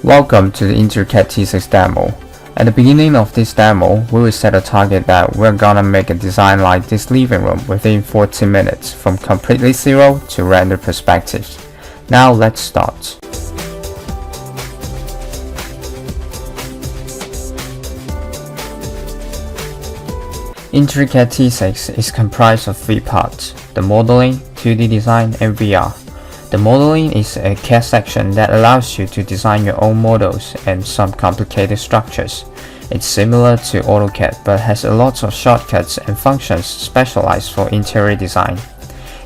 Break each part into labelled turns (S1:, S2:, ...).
S1: Welcome to the InteriCAD T6 Demo. At the beginning of this demo, we will set a target that we're gonna make a design like this living room within 40 minutes from completely zero to render perspective. Now let's start. InteriCAD T6 is comprised of three parts: the modeling, 2D design, and VR. The modeling is a CAD section that allows you to design your own models and some complicated structures. It's similar to AutoCAD but has a lot of shortcuts and functions specialized for interior design.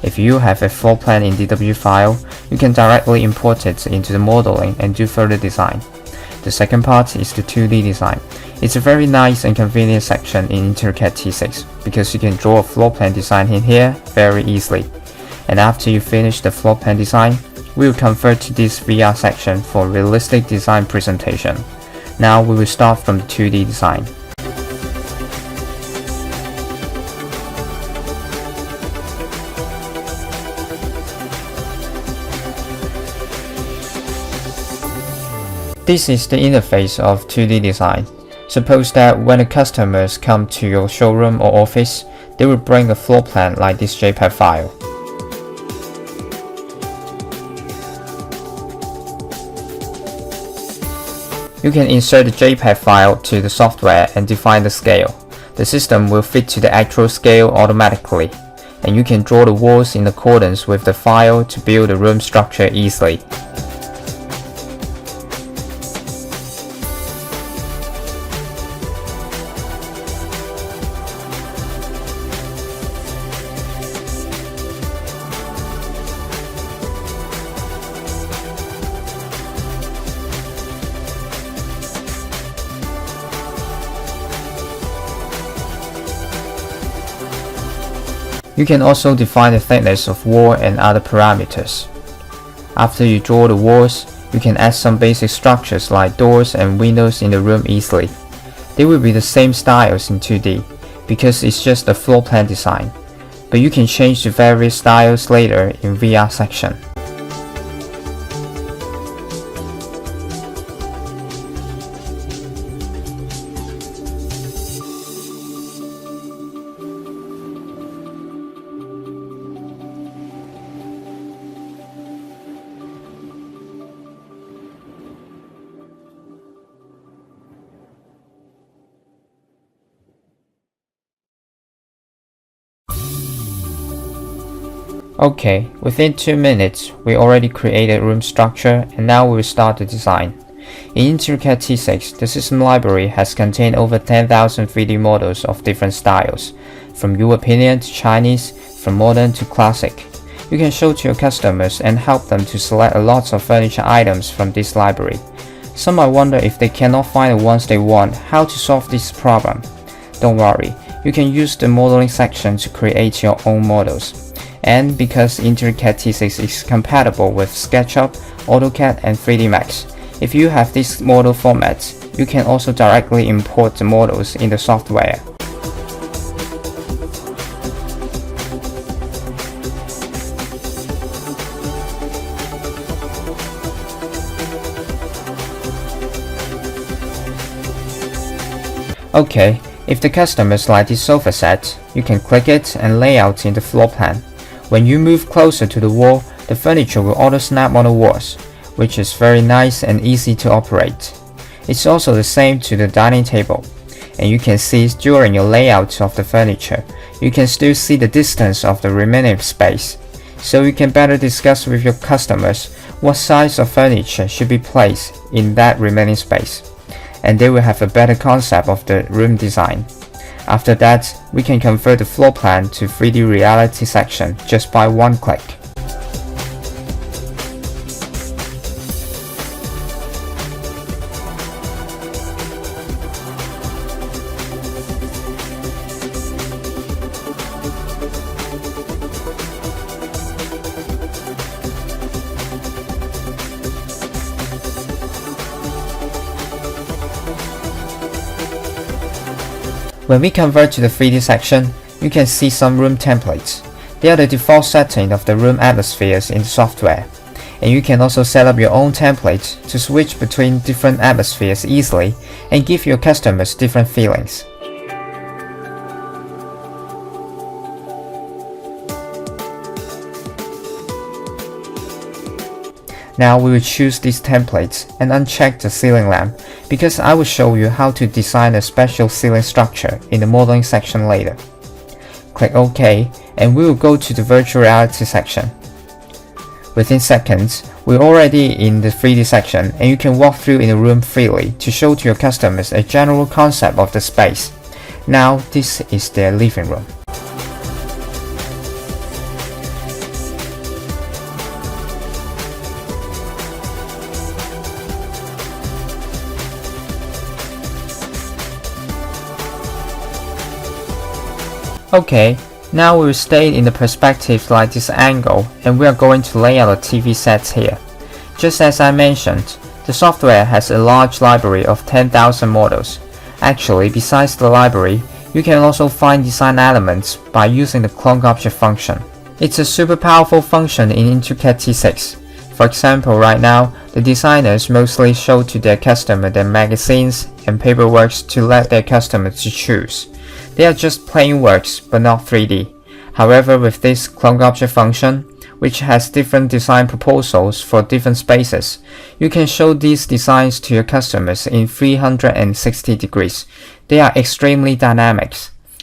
S1: If you have a floor plan in DW file, you can directly import it into the modeling and do further design. The second part is the 2D design. It's a very nice and convenient section in InteriCAD T6 because you can draw a floor plan design in here very easily. And after you finish the floor plan design, we will convert to this VR section for realistic design presentation. Now we will start from the 2D design. This is the interface of 2D design. Suppose that when the customers come to your showroom or office, they will bring a floor plan like this JPEG file. You can insert the JPEG file to the software and define the scale. The system will fit to the actual scale automatically, and you can draw the walls in accordance with the file to build the room structure easily. You can also define the thickness of wall and other parameters. After you draw the walls, you can add some basic structures like doors and windows in the room easily. They will be the same styles in 2D because it's just a floor plan design, but you can change the various styles later in VR section. Okay, within 2 minutes, we already created room structure and now we will start the design. In InteriCAD T6, the system library has contained over 10,000 3D models of different styles, from European to Chinese, from modern to classic. You can show to your customers and help them to select a lot of furniture items from this library. Some might wonder if they cannot find the ones they want, how to solve this problem. Don't worry, you can use the modeling section to create your own models. And because InteriCAD T6 is compatible with SketchUp, AutoCAD, and 3D Max, if you have these model formats, you can also directly import the models in the software. Okay, if the customers like this sofa set, you can click it and lay out in the floor plan. When you move closer to the wall, the furniture will auto-snap on the walls, which is very nice and easy to operate. It's also the same to the dining table, and you can see during your layout of the furniture, you can still see the distance of the remaining space, so you can better discuss with your customers what size of furniture should be placed in that remaining space, and they will have a better concept of the room design. After that, we can convert the floor plan to 3D reality section just by one click. When we convert to the 3D section, you can see some room templates. They are the default setting of the room atmospheres in the software. And you can also set up your own templates to switch between different atmospheres easily and give your customers different feelings. Now we will choose these templates and uncheck the ceiling lamp because I will show you how to design a special ceiling structure in the modeling section later. Click OK and we will go to the virtual reality section. Within seconds, we're already in the 3D section and you can walk through in the room freely to show to your customers a general concept of the space. Now this is their living room. Okay, now we will stay in the perspective like this angle and we are going to lay out a TV set here. Just as I mentioned, the software has a large library of 10,000 models. Actually, besides the library, you can also find design elements by using the clone object function. It's a super powerful function in InteriCAD T6. For example, right now, the designers mostly show to their customer their magazines and paperwork to let their customers to choose. They are just plain works, but not 3D. However, with this clone object function, which has different design proposals for different spaces, you can show these designs to your customers in 360 degrees. They are extremely dynamic,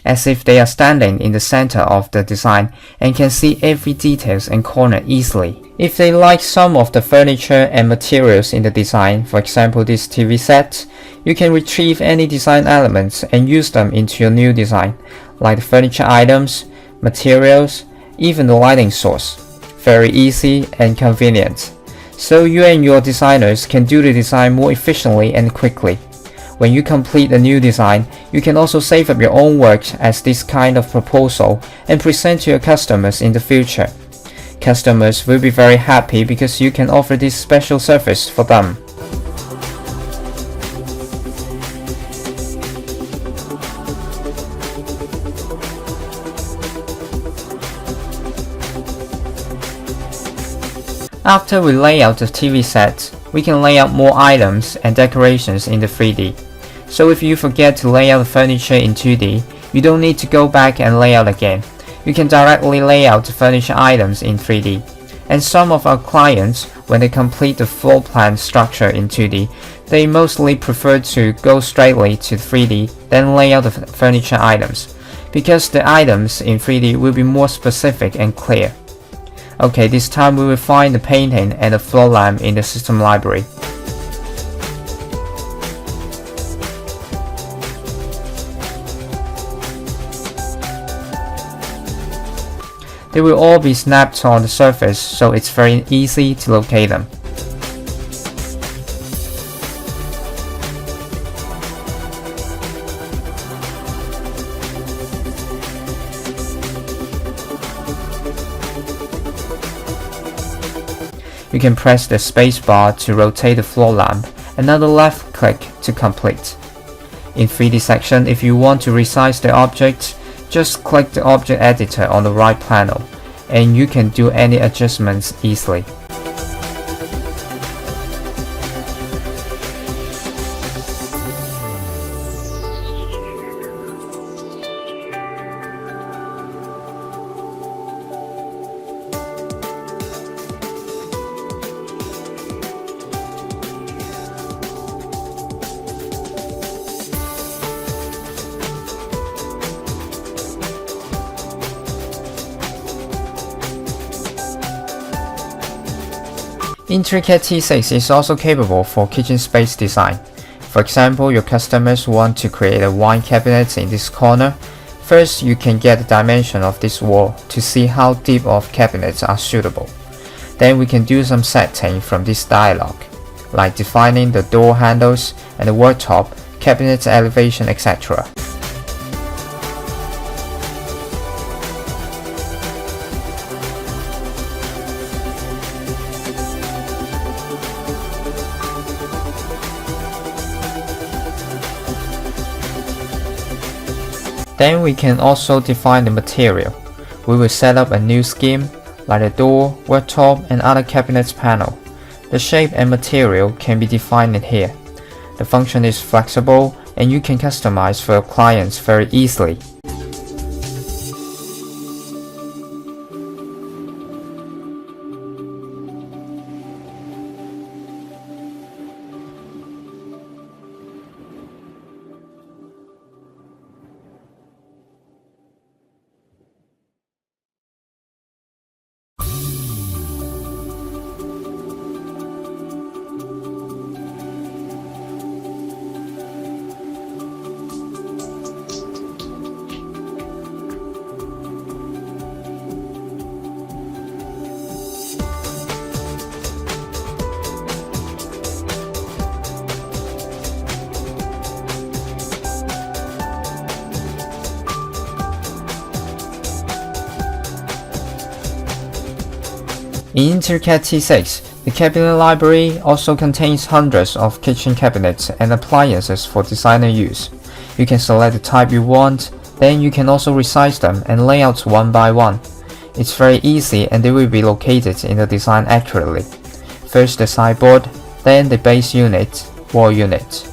S1: as if they are standing in the center of the design and can see every details and corner easily. If they like some of the furniture and materials in the design, for example this TV set, you can retrieve any design elements and use them into your new design, like the furniture items, materials, even the lighting source. Very easy and convenient. So you and your designers can do the design more efficiently and quickly. When you complete a new design, you can also save up your own work as this kind of proposal and present to your customers in the future. Customers will be very happy because you can offer this special service for them. After we lay out the TV set, we can lay out more items and decorations in the 3D. So if you forget to lay out the furniture in 2D, you don't need to go back and lay out again. You can directly lay out the furniture items in 3D. And some of our clients, when they complete the floor plan structure in 2D, they mostly prefer to go straightly to 3D, then lay out the furniture items, because the items in 3D will be more specific and clear. Okay, this time we will find the painting and the floor lamp in the system library. They will all be snapped on the surface, so it's very easy to locate them. You can press the spacebar to rotate the floor lamp, another left click to complete. In 3D section, if you want to resize the object, just click the object editor on the right panel, and you can do any adjustments easily. InteriCAD T6 is also capable for kitchen space design. For example, your customers want to create a wine cabinet in this corner. First, you can get the dimension of this wall to see how deep of cabinets are suitable. Then we can do some setting from this dialog, like defining the door handles and the worktop, cabinet elevation, etc. Then we can also define the material. We will set up a new scheme, like the door, worktop, and other cabinets panel. The shape and material can be defined here. The function is flexible and you can customize for your clients very easily. In InteriCAD T6, the cabinet library also contains hundreds of kitchen cabinets and appliances for designer use. You can select the type you want, then you can also resize them and lay out one by one. It's very easy and they will be located in the design accurately. First the sideboard, then the base unit, wall unit.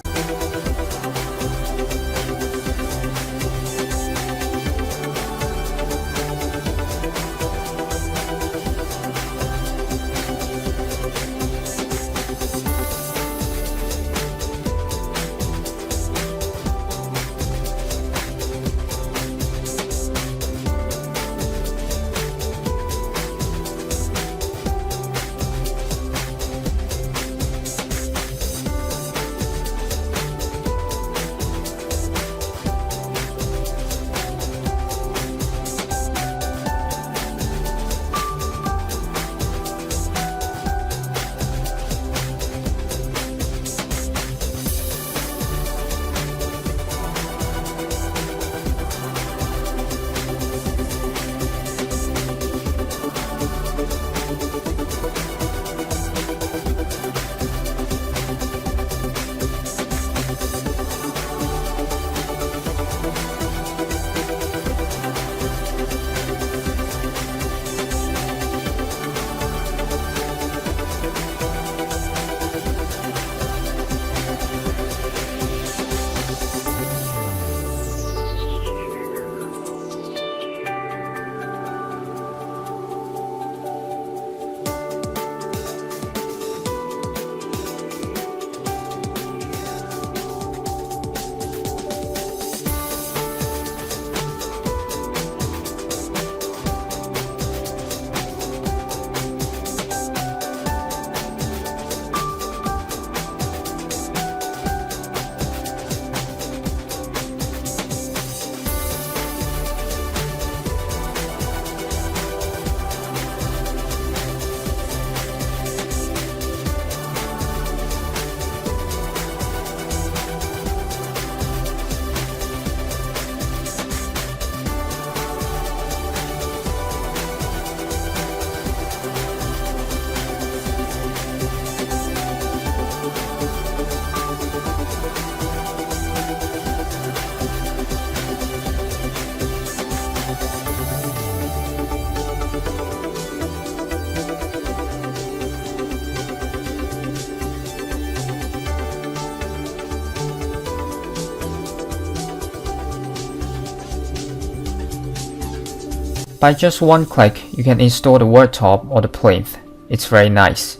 S1: By just one click, you can install the worktop or the plinth. It's very nice.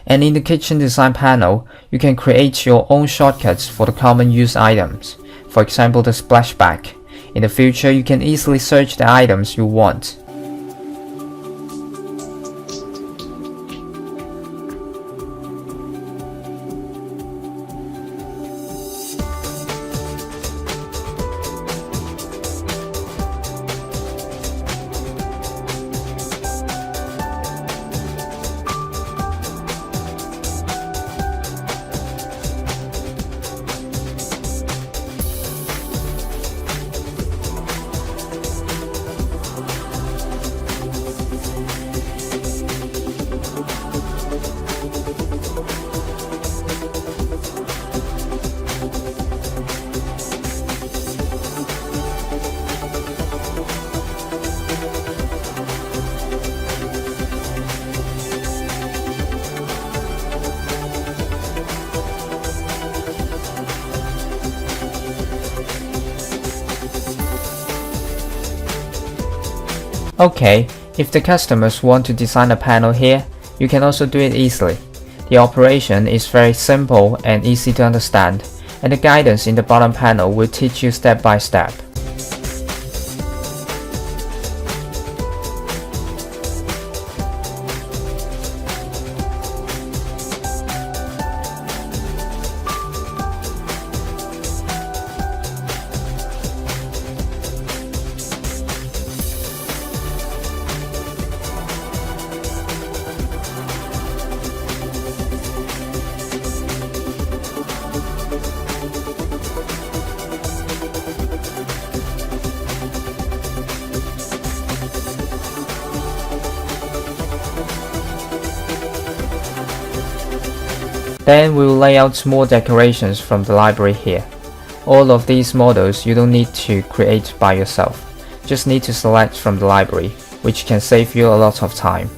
S1: And in the kitchen design panel, you can create your own shortcuts for the common use items. For example, the splashback. In the future, you can easily search the items you want. Okay, if the customers want to design a panel here, you can also do it easily. The operation is very simple and easy to understand, and the guidance in the bottom panel will teach you step by step. Then we will lay out small decorations from the library here. All of these models you don't need to create by yourself, just need to select from the library, which can save you a lot of time.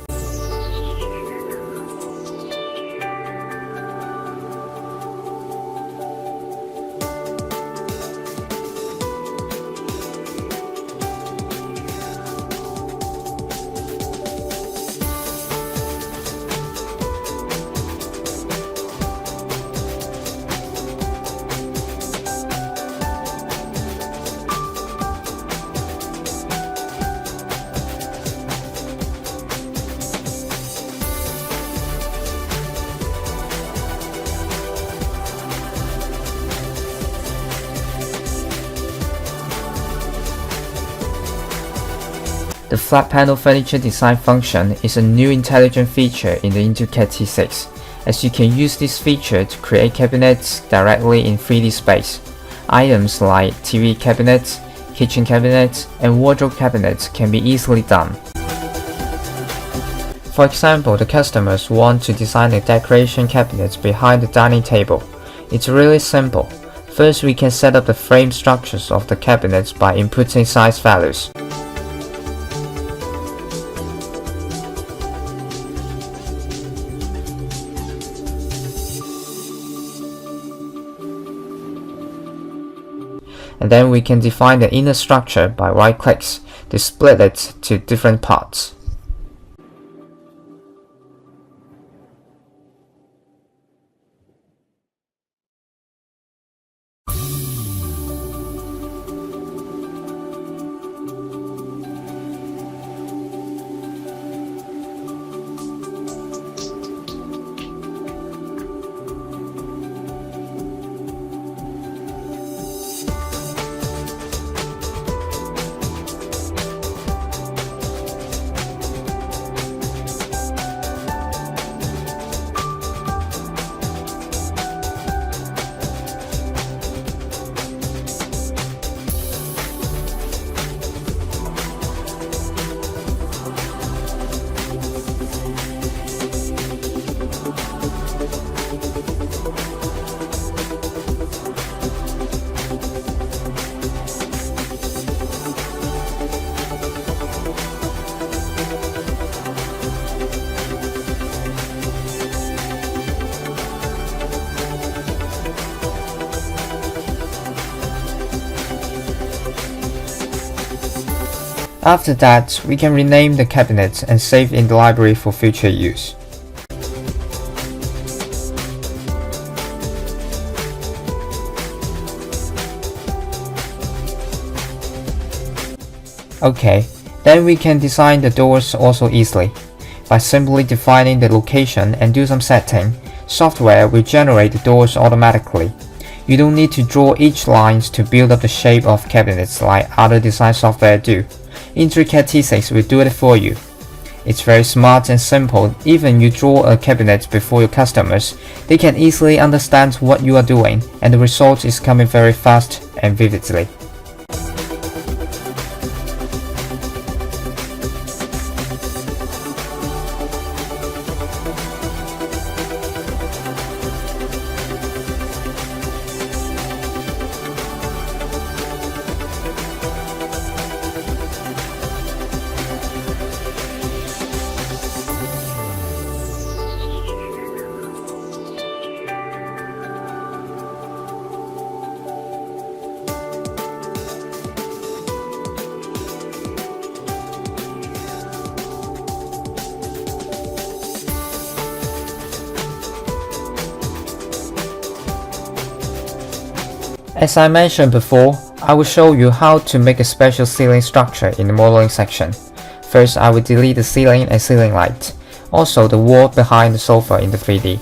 S1: The flat panel furniture design function is a new intelligent feature in the InteriCAD T6, as you can use this feature to create cabinets directly in 3D space. Items like TV cabinets, kitchen cabinets, and wardrobe cabinets can be easily done. For example, the customers want to design a decoration cabinet behind the dining table. It's really simple. First, we can set up the frame structures of the cabinets by inputting size values. And then we can define the inner structure by right clicks to split it to different parts. After that, we can rename the cabinet and save in the library for future use. Okay, then we can design the doors also easily. By simply defining the location and do some setting, software will generate the doors automatically. You don't need to draw each lines to build up the shape of cabinets like other design software do. InteriCAD T6 will do it for you. It's very smart and simple. Even you draw a cabinet before your customers, they can easily understand what you are doing, and the result is coming very fast and vividly. As I mentioned before, I will show you how to make a special ceiling structure in the modeling section. First, I will delete the ceiling and ceiling light, also the wall behind the sofa in the 3D.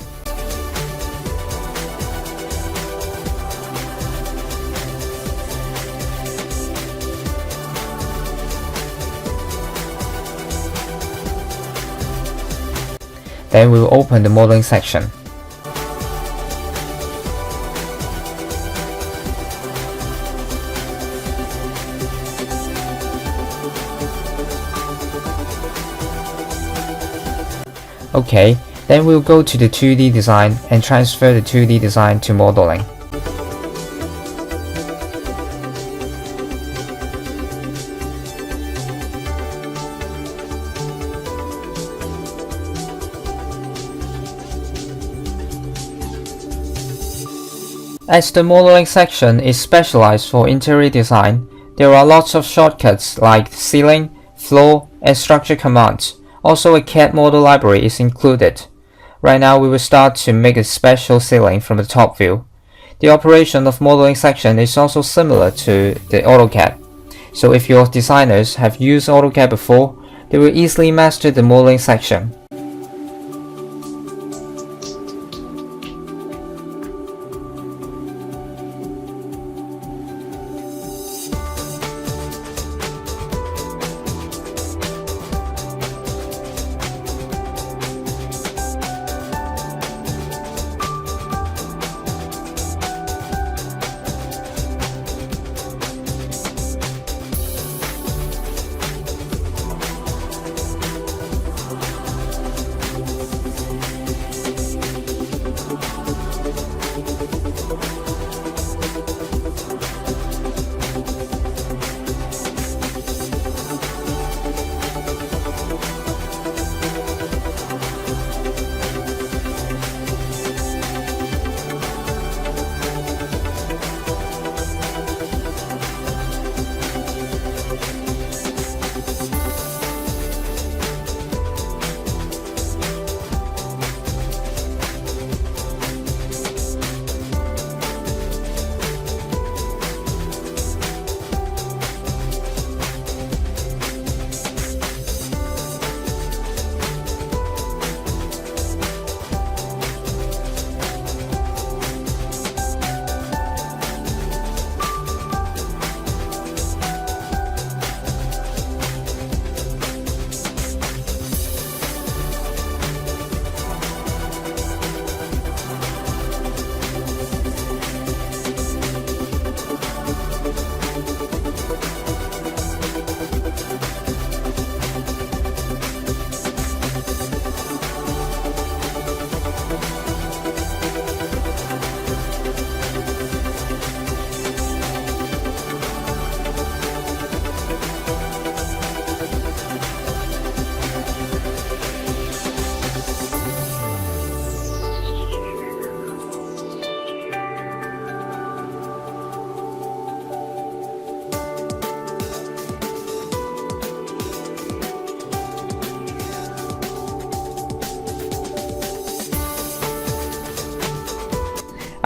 S1: Then we will open the modeling section. Okay, then we'll go to the 2D design and transfer the 2D design to modeling. As the modeling section is specialized for interior design, there are lots of shortcuts like ceiling, floor, and structure commands. Also, a CAD model library is included. Right now, we will start to make a special ceiling from the top view. The operation of modeling section is also similar to the AutoCAD. So if your designers have used AutoCAD before, they will easily master the modeling section.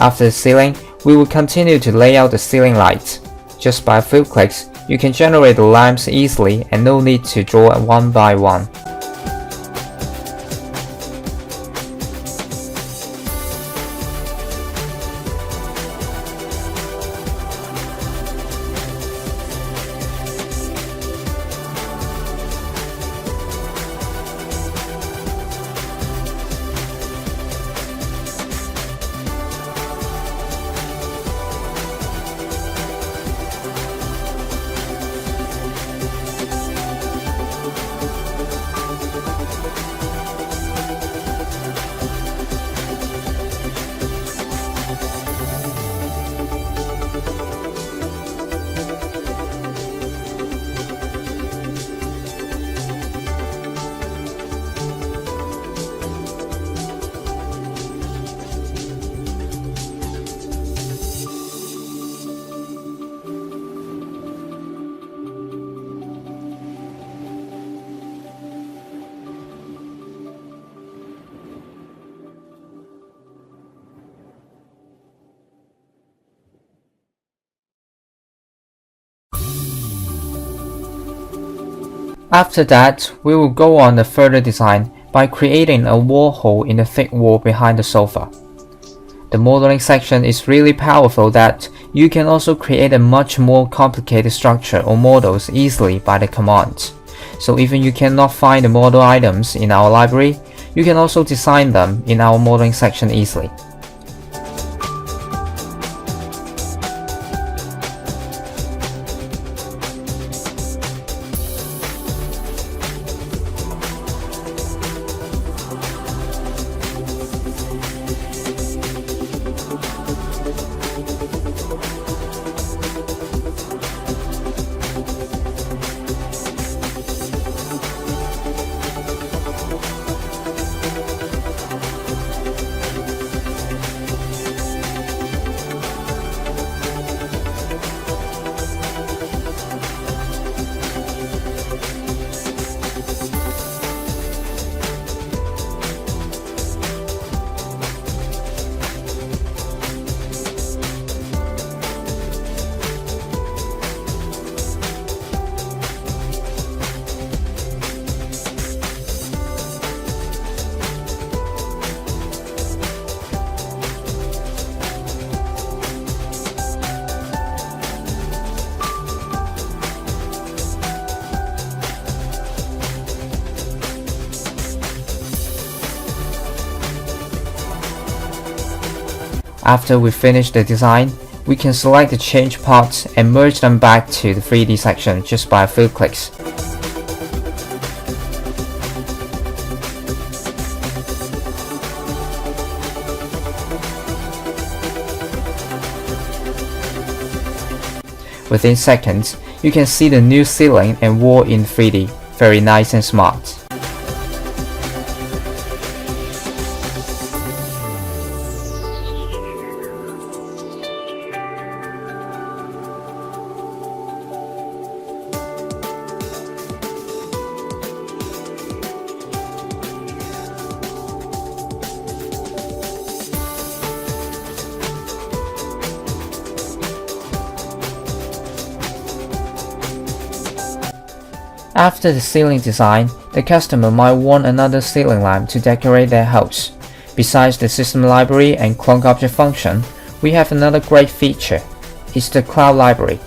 S1: After the ceiling, we will continue to lay out the ceiling lights. Just by a few clicks, you can generate the lamps easily and no need to draw one by one. After that, we will go on the further design by creating a wall hole in the thick wall behind the sofa. The modeling section is really powerful that you can also create a much more complicated structure or models easily by the commands. So even you cannot find the model items in our library, you can also design them in our modeling section easily. After we finish the design, we can select the change parts and merge them back to the 3D section just by a few clicks. Within seconds, you can see the new ceiling and wall in 3D, very nice and smart. After the ceiling design, the customer might want another ceiling lamp to decorate their house. Besides the system library and clone object function, we have another great feature. It's the cloud library.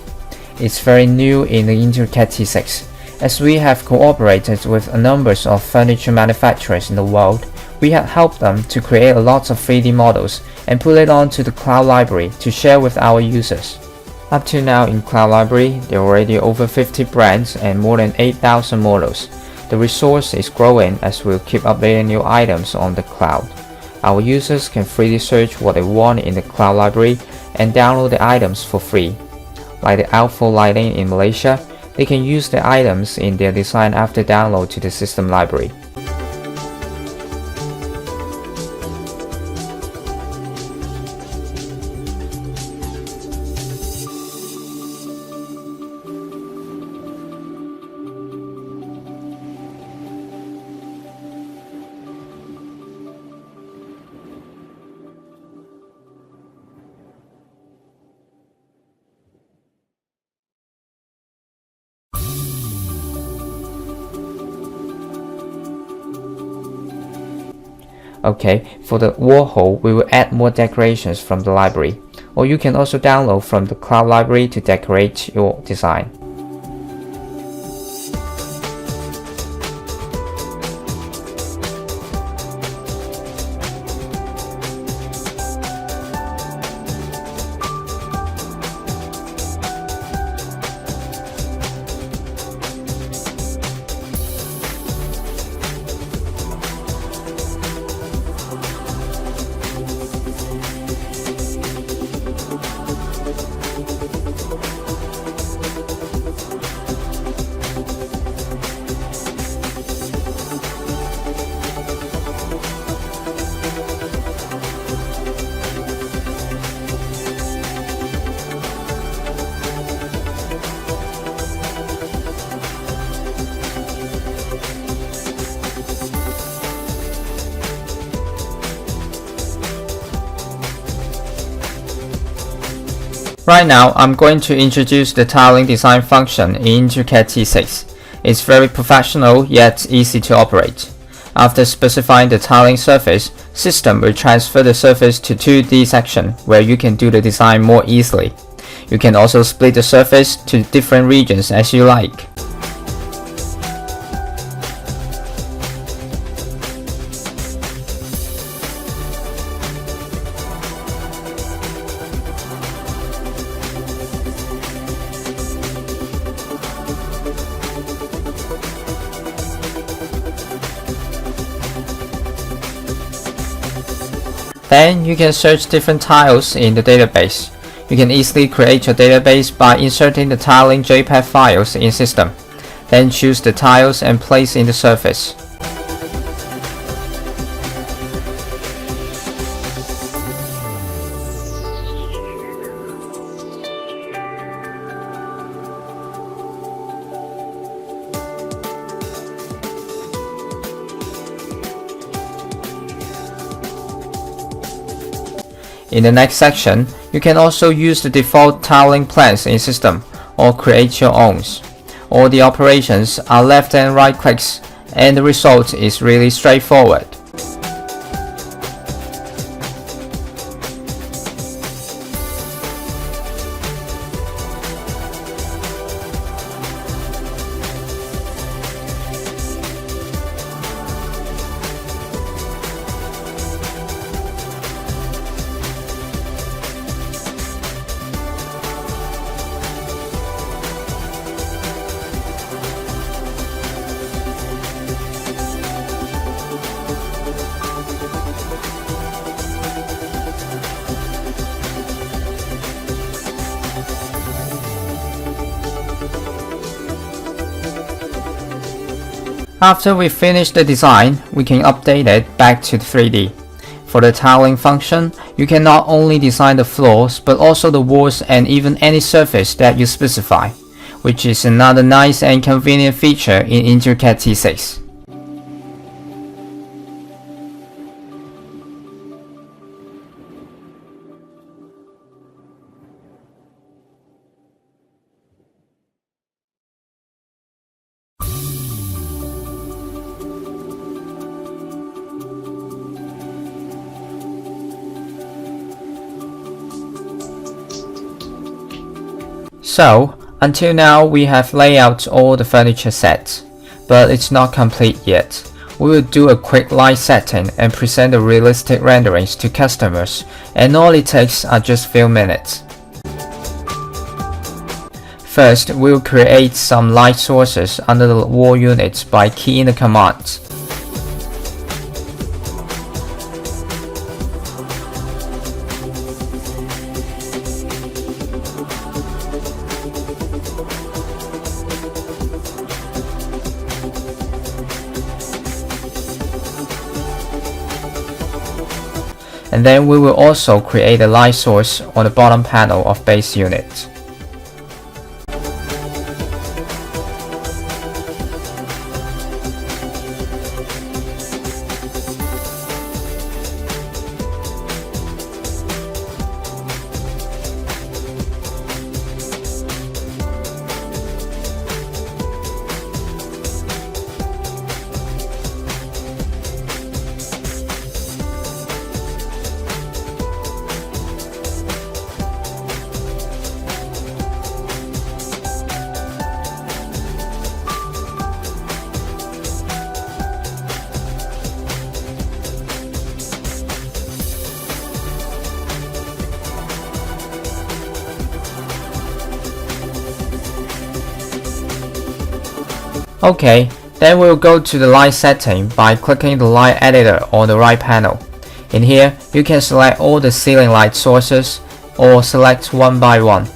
S1: It's very new in the InteriCAD T6. As we have cooperated with a number of furniture manufacturers in the world, we have helped them to create a lot of 3D models and put it onto the cloud library to share with our users. Up to now in Cloud Library, there are already over 50 brands and more than 8,000 models. The resource is growing as we'll keep updating new items on the cloud. Our users can freely search what they want in the Cloud Library and download the items for free. Like the outflow lighting in Malaysia, they can use the items in their design after download to the system library. Okay, for the wall hole, we will add more decorations from the library, or you can also download from the cloud library to decorate your design. Right now, I'm going to introduce the tiling design function in InteriCAD T6. It's very professional yet easy to operate. After specifying the tiling surface, system will transfer the surface to 2D section where you can do the design more easily. You can also split the surface to different regions as you like. Then you can search different tiles in the database. You can easily create your database by inserting the tiling JPEG files in system. Then choose the tiles and place in the surface. In the next section, you can also use the default tiling plans in system or create your own. All the operations are left and right clicks, and the result is really straightforward. After we finish the design, we can update it back to 3D. For the tiling function, you can not only design the floors, but also the walls and even any surface that you specify, which is another nice and convenient feature in InteriCAD T6. So, until now we have laid out all the furniture sets, but it's not complete yet. We will do a quick light setting and present the realistic renderings to customers, and all it takes are just few minutes. First, we'll create some light sources under the wall units by keying the commands. And then we will also create a light source on the bottom panel of base unit. Okay, then we'll go to the light setting by clicking the light editor on the right panel. In here, you can select all the ceiling light sources or select one by one.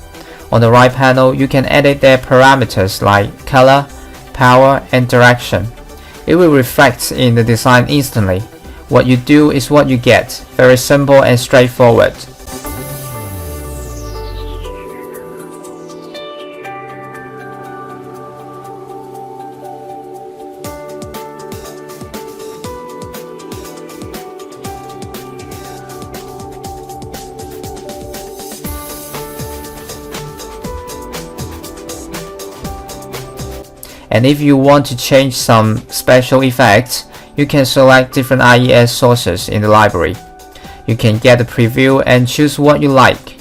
S1: On the right panel, you can edit their parameters like color, power, and direction. It will reflect in the design instantly. What you do is what you get. Very simple and straightforward. And if you want to change some special effects, you can select different IES sources in the library. You can get a preview and choose what you like.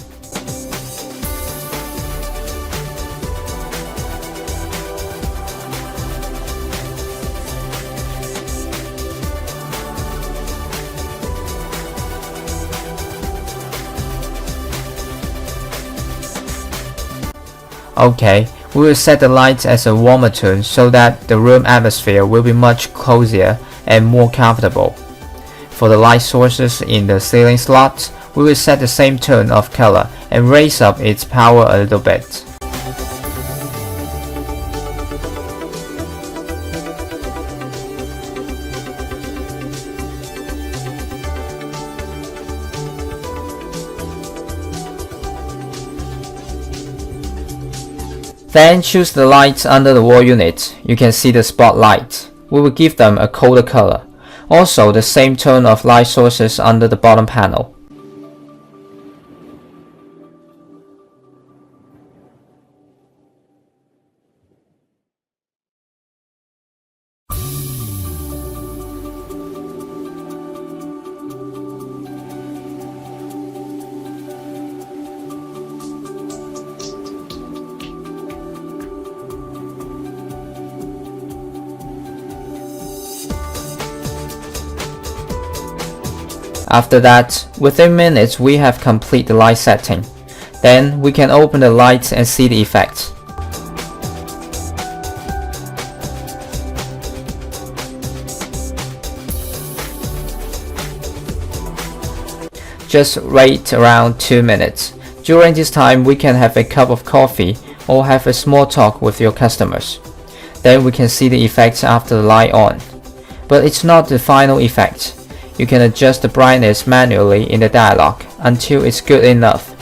S1: Okay, we will set the lights as a warmer tone so that the room atmosphere will be much cozier and more comfortable. For the light sources in the ceiling slots, we will set the same tone of color and raise up its power a little bit. Then choose the lights under the wall unit. You can see the spotlight. We will give them a colder color. Also the same tone of light sources under the bottom panel. After that, within minutes we have complete the light setting. Then we can open the lights and see the effect. Just wait around 2 minutes. During this time we can have a cup of coffee or have a small talk with your customers. Then we can see the effects after the light on. But it's not the final effect. You can adjust the brightness manually in the dialog until it's good enough.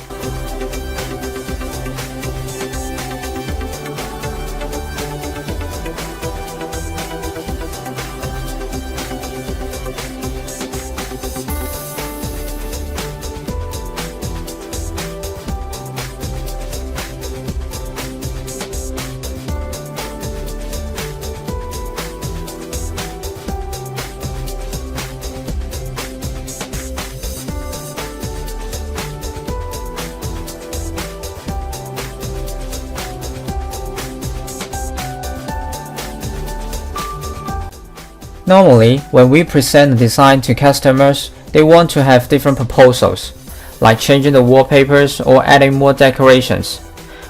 S1: Normally, when we present the design to customers, they want to have different proposals, like changing the wallpapers or adding more decorations.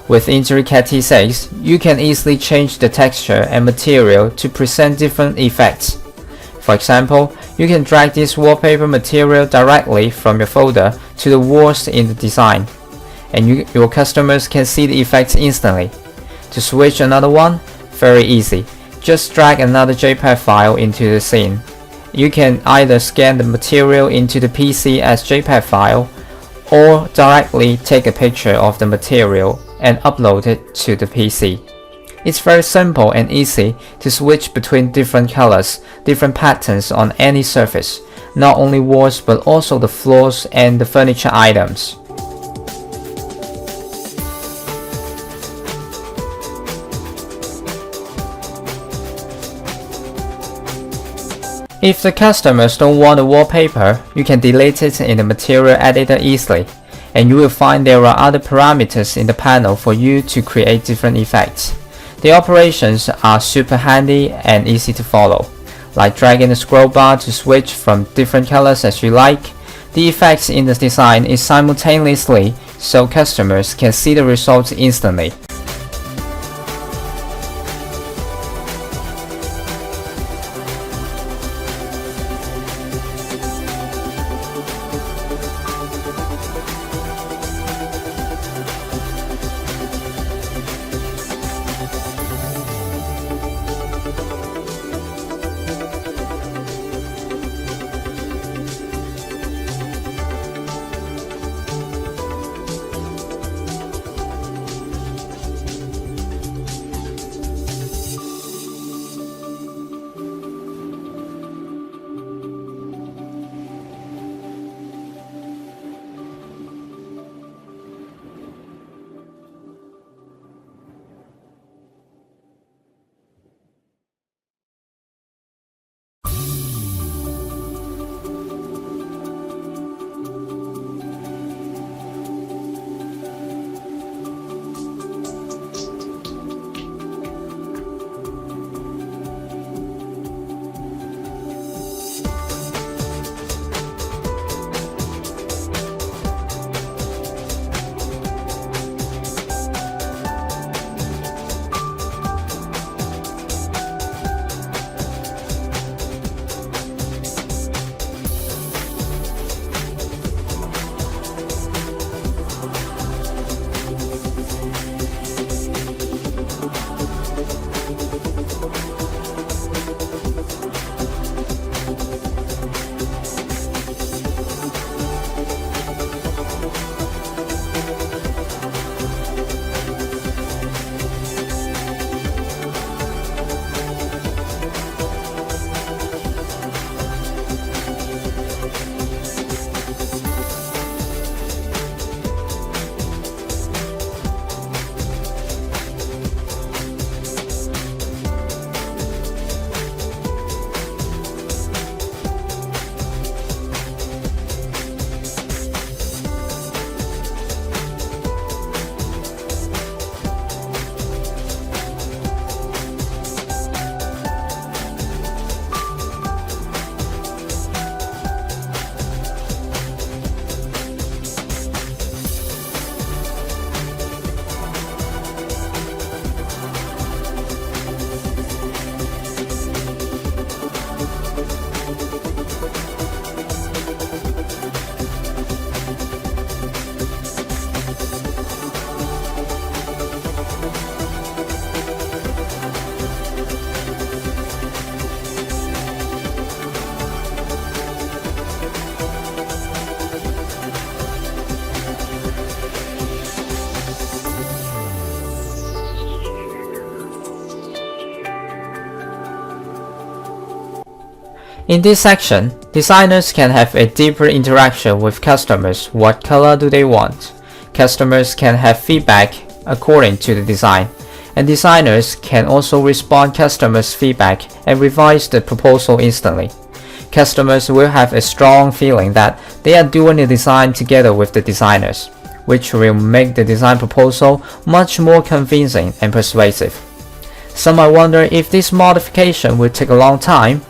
S1: With InteriCAD T6, you can easily change the texture and material to present different effects. For example, you can drag this wallpaper material directly from your folder to the walls in the design, and your customers can see the effects instantly. To switch another one, very easy. Just drag another JPEG file into the scene. You can either scan the material into the PC as JPEG file, or directly take a picture of the material and upload it to the PC. It's very simple and easy to switch between different colors, different patterns on any surface, not only walls but also the floors and the furniture items. If the customers don't want a wallpaper, you can delete it in the material editor easily, and you will find there are other parameters in the panel for you to create different effects. The operations are super handy and easy to follow, like dragging the scroll bar to switch from different colors as you like. The effects in the design is simultaneously so customers can see the results instantly. In this section, designers can have a deeper interaction with customers. What color do they want? Customers can have feedback according to the design, and designers can also respond customers' feedback and revise the proposal instantly. Customers will have a strong feeling that they are doing the design together with the designers, which will make the design proposal much more convincing and persuasive. Some might wonder if this modification will take a long time.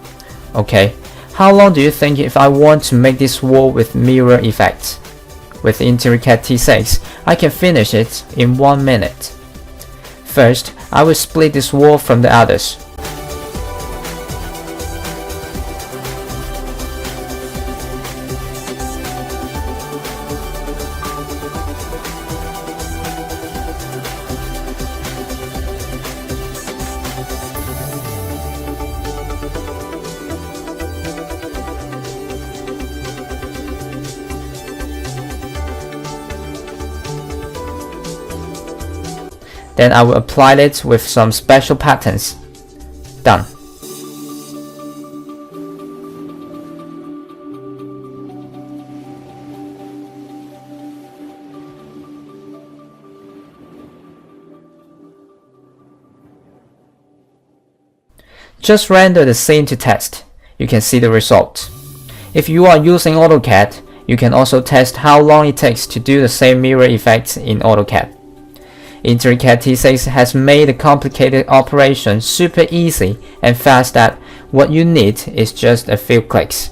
S1: Okay, how long do you think if I want to make this wall with mirror effects? With InteriCAD T6, I can finish it in 1 minute. First, I will split this wall from the others. Then I will apply it with some special patterns. Done. Just render the scene to test. You can see the result. If you are using AutoCAD, you can also test how long it takes to do the same mirror effects in AutoCAD. InteriCAD T6 has made the complicated operation super easy and fast that what you need is just a few clicks.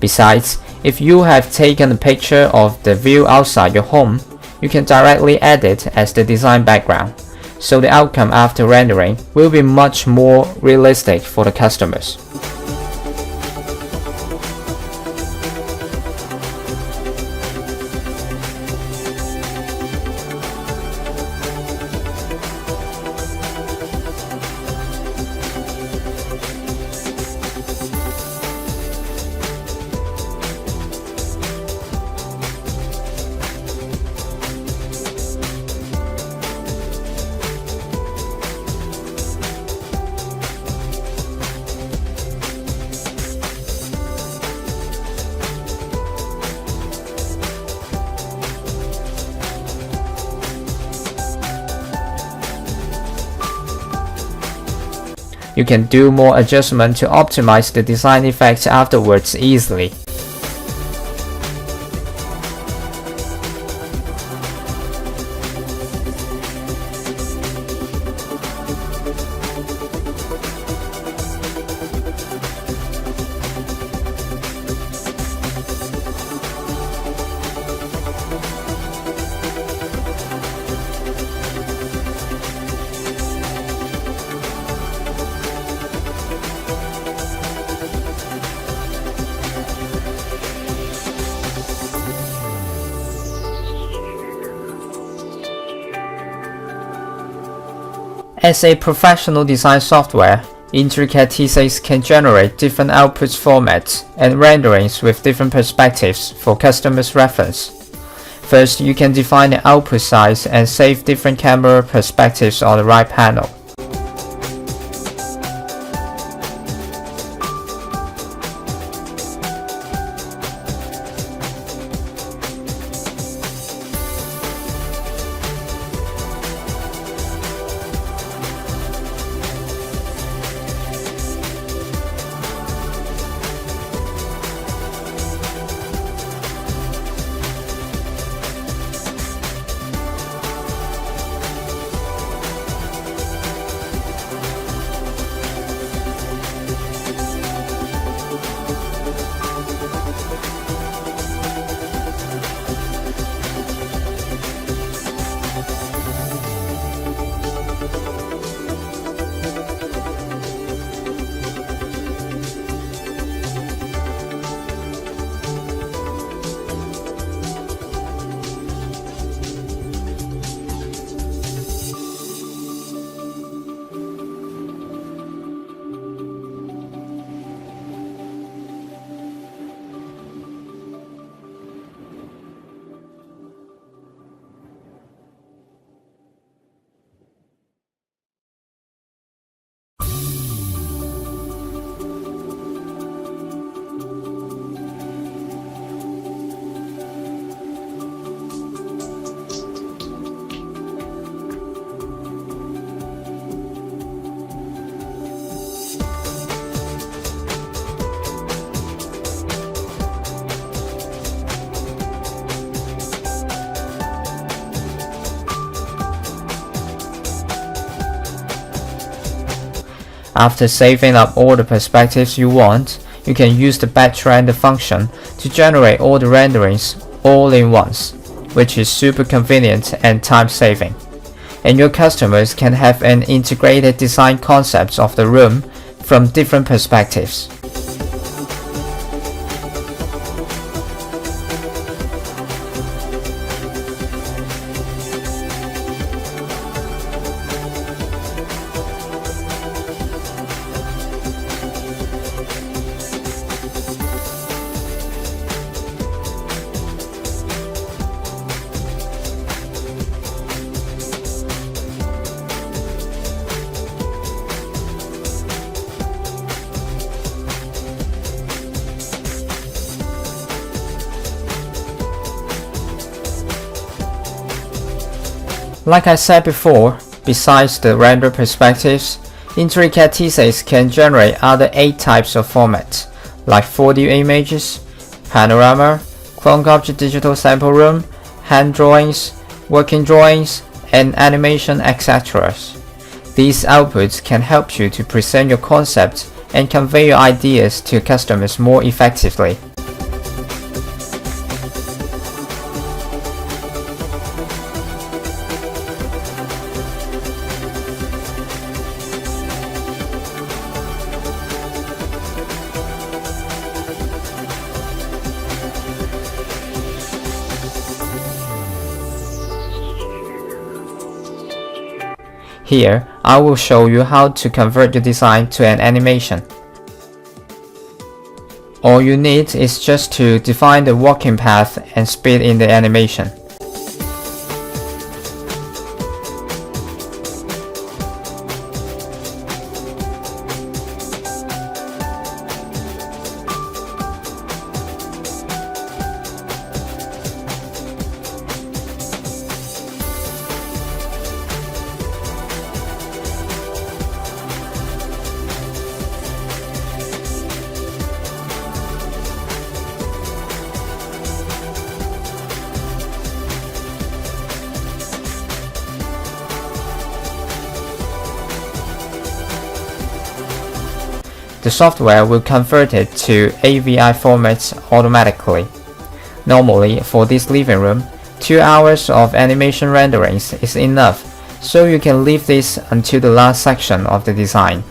S1: Besides, if you have taken a picture of the view outside your home, you can directly add it as the design background, so the outcome after rendering will be much more realistic for the customers. You can do more adjustment to optimize the design effects afterwards easily. As a professional design software, InteriCAD T6 can generate different output formats and renderings with different perspectives for customers' reference. First, you can define the output size and save different camera perspectives on the right panel. After saving up all the perspectives you want, you can use the batch render function to generate all the renderings all in once, which is super convenient and time-saving. And your customers can have an integrated design concept of the room from different perspectives. Like I said before, besides the render perspectives, InteriCAD T6 can generate other 8 types of formats, like 4D images, panorama, clone object digital sample room, hand drawings, working drawings, and animation, etc. These outputs can help you to present your concept and convey your ideas to customers more effectively. Here, I will show you how to convert your design to an animation. All you need is just to define the walking path and speed in the animation. The software will convert it to AVI formats automatically. Normally, for this living room, 2 hours of animation renderings is enough, so you can leave this until the last section of the design.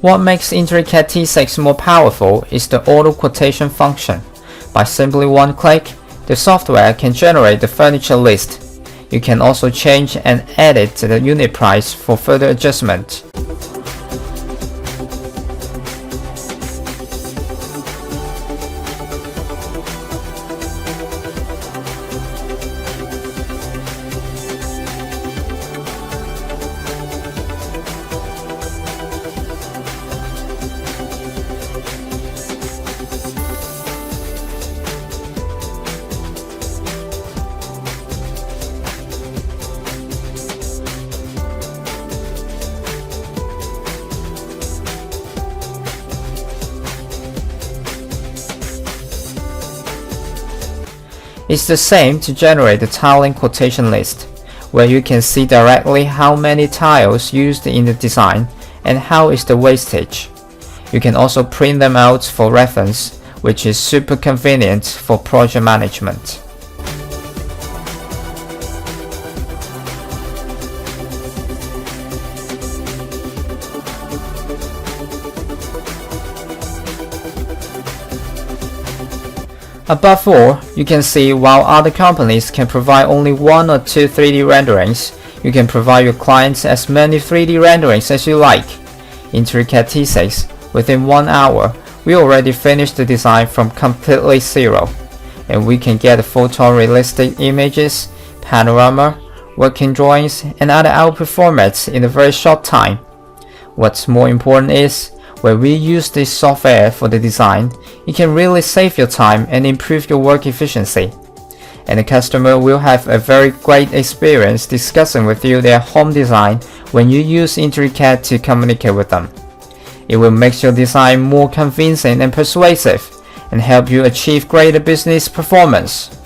S1: What makes InteriCAD T6 more powerful is the auto quotation function. By simply one click, the software can generate the furniture list. You can also change and edit the unit price for further adjustment. It's the same to generate the tiling quotation list, where you can see directly how many tiles used in the design and how is the wastage. You can also print them out for reference, which is super convenient for project management. Above all, you can see while other companies can provide only 1 or 2 3D renderings, you can provide your clients as many 3D renderings as you like. InteriCAD T6, within 1 hour, we already finished the design from completely zero, and we can get photorealistic images, panorama, working drawings, and other output formats in a very short time. What's more important is, when we use this software for the design, it can really save your time and improve your work efficiency. And the customer will have a very great experience discussing with you their home design when you use InteriCAD to communicate with them. It will make your design more convincing and persuasive, and help you achieve greater business performance.